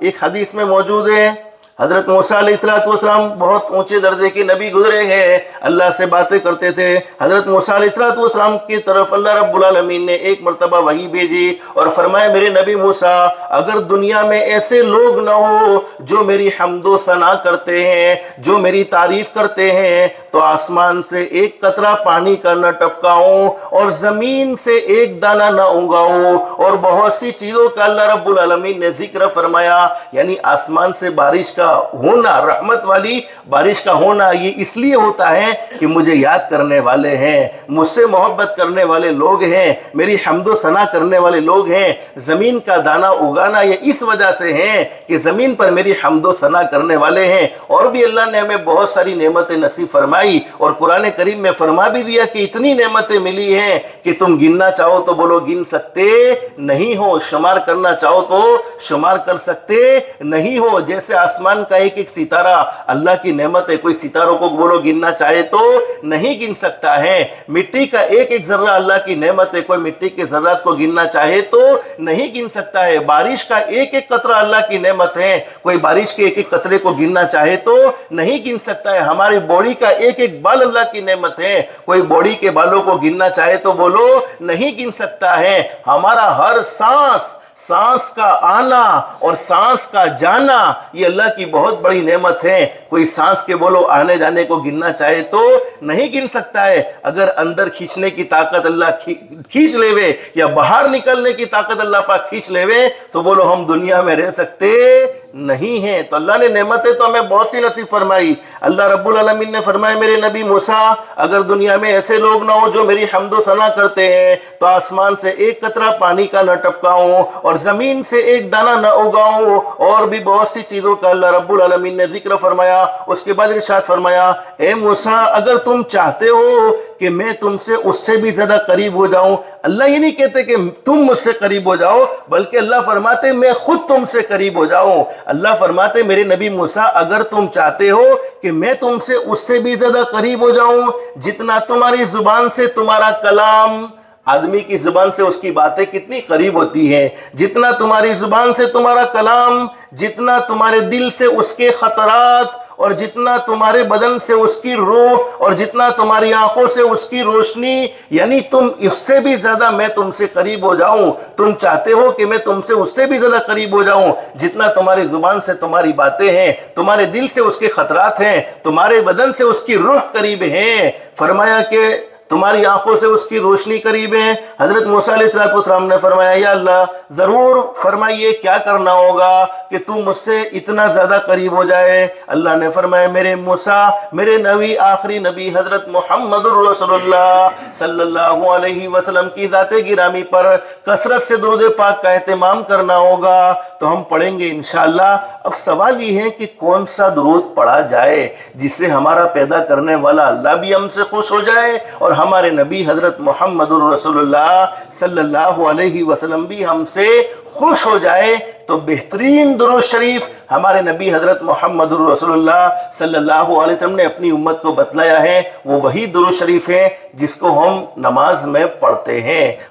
एक हदीस में मौजूद है, हज़रत मूसा अलैहिस्सलाम बहुत ऊंचे दर्जे के नबी गुजरे हैं, अल्लाह से बातें करते थे। हज़रत मूसा अलैहिस्सलाम की तरफ अल्लाह रब्बुल आलमीन ने एक मरतबा वही भेजी और फरमाया, मेरे नबी मूसा, अगर दुनिया में ऐसे लोग न हो जो मेरी हम्दो सना करते हैं, जो मेरी तारीफ करते हैं, तो आसमान से एक कतरा पानी का न टपकाऊं और ज़मीन से एक दाना न उगाऊं, और बहुत सी चीज़ों का अल्लाह रब्बुल आलमीन ने जिक्र फरमाया। यानी आसमान से बारिश का होना, रहमत वाली बारिश का होना, ये इसलिए होता है कि मुझे याद करने वाले हैं, मुझसे मोहब्बत करने वाले लोग हैं, मेरी हम्दो सना करने वाले लोग हैं। ज़मीन का दाना उगाना ये इस वजह से है कि ज़मीन पर मेरी हम्दो सना करने वाले हैं। और भी अल्लाह ने हमें बहुत सारी नेमतें नसीब फरमाई और कुरान करीम में फरमा भी दिया कि इतनी नेमतें मिली हैं कि तुम गिनना चाहो तो बोलो गिन सकते नहीं हो, शुमार करना चाहो तो शुमार कर सकते नहीं हो। जैसे आसमान का एक एक सितारा अल्लाह की नेमत है, कोई सितारों को बोलो गिनना चाहे तो नहीं गिन सकता है। मिट्टी का एक एक जर्रा अल्लाह की नेमत है, कोई मिट्टी के जर्रात को गिनना चाहे तो नहीं गिन सकता है। बारिश का एक एक कतरा अल्लाह की नेमत है, कोई बारिश के एक एक कतरे को गिनना चाहे तो नहीं गिन सकता है। हमारी बॉडी का एक एक बाल अल्लाह की नेमत है, कोई बॉडी के बालों को गिनना चाहे तो बोलो नहीं गिन सकता है। हमारा हर सांस का आना और सांस का जाना ये अल्लाह की बहुत बड़ी नेमत है। कोई सांस के बोलो आने जाने को गिनना चाहे तो नहीं गिन सकता है। अगर अंदर खींचने की ताकत अल्लाह खींच लेवे या बाहर निकलने की ताकत अल्लाह पाक खींच लेवे तो बोलो हम दुनिया में रह सकते नहीं है। तो अल्लाह ने नेमतें तो हमें बहुत सी नसीब फरमाई। अल्लाह रब्बुल आलमीन ने फरमाया, मेरे नबी मूसा, अगर दुनिया में ऐसे लोग ना हो जो मेरी हम्दो सना करते हैं तो आसमान से एक कतरा पानी का न टपकाऊं और ज़मीन से एक दाना न उगाऊं। और भी बहुत सी चीज़ों का अल्लाह रब्बुल आलमीन ने जिक्र फरमाया। उसके बाद इरशाद फरमाया, ए मूसा, अगर तुम चाहते हो कि मैं तुमसे उससे भी ज़्यादा करीब हो जाऊं, अल्लाह ये नहीं कहते कि तुम मुझसे करीब हो जाओ, बल्कि अल्लाह फरमाते मैं खुद तुमसे करीब हो जाऊं। अल्लाह फरमाते, मेरे नबी मूसा, अगर तुम चाहते हो कि मैं तुमसे उससे भी ज़्यादा करीब हो जाऊं, जितना तुम्हारी ज़ुबान से तुम्हारा कलाम, आदमी की जुबान से उसकी बातें कितनी करीब होती हैं, जितना तुम्हारी जुबान से तुम्हारा कलाम, जितना तुम्हारे दिल से उसके खतरात, और जितना तुम्हारे बदन से उसकी रूह, और जितना तुम्हारी आंखों से उसकी रोशनी, यानी तुम इससे भी ज्यादा मैं तुमसे करीब हो जाऊं। तुम चाहते हो कि मैं तुमसे उससे भी ज्यादा करीब हो जाऊं, जितना तुम्हारी जुबान से तुम्हारी बातें हैं, तुम्हारे दिल से उसके खतरात हैं, तुम्हारे बदन से उसकी रूह करीब है। फरमाया कि तुम्हारी आंखों से उसकी रोशनी करीब है। हजरत मूसा अलैहिस्सलाम ने फरमाया, या अल्लाह, जरूर फरमाइए क्या करना होगा कि तू मुझसे इतना ज्यादा करीब हो जाए। अल्लाह ने फरमाया, मेरे मूसा, मेरे नबी, आखिरी नबी हजरत मुहम्मदुर रसूलुल्लाह सल्लल्लाहु अलैहि वसल्लम की ज़ाते गिरामी पर कसरत से दुरूद पाक का एहतमाम करना होगा। तो हम पढ़ेंगे इंशाअल्लाह। अब सवाल ये है कि कौन सा दुरूद पढ़ा जाए जिससे हमारा पैदा करने वाला अल्लाह भी हमसे खुश हो जाए और हमारे नबी हजरत मुहम्मदुर रसूलुल्लाह सल्लल्लाहु अलैहि वसल्लम भी हमसे खुश हो जाए। तो बेहतरीन दुरूद शरीफ हमारे नबी हजरत मुहम्मदुर रसूलुल्लाह सल्लल्लाहु अलैहि वसल्लम ने अपनी उम्मत को बतलाया है, वो वही दुरूद शरीफ है जिसको हम नमाज में पढ़ते हैं।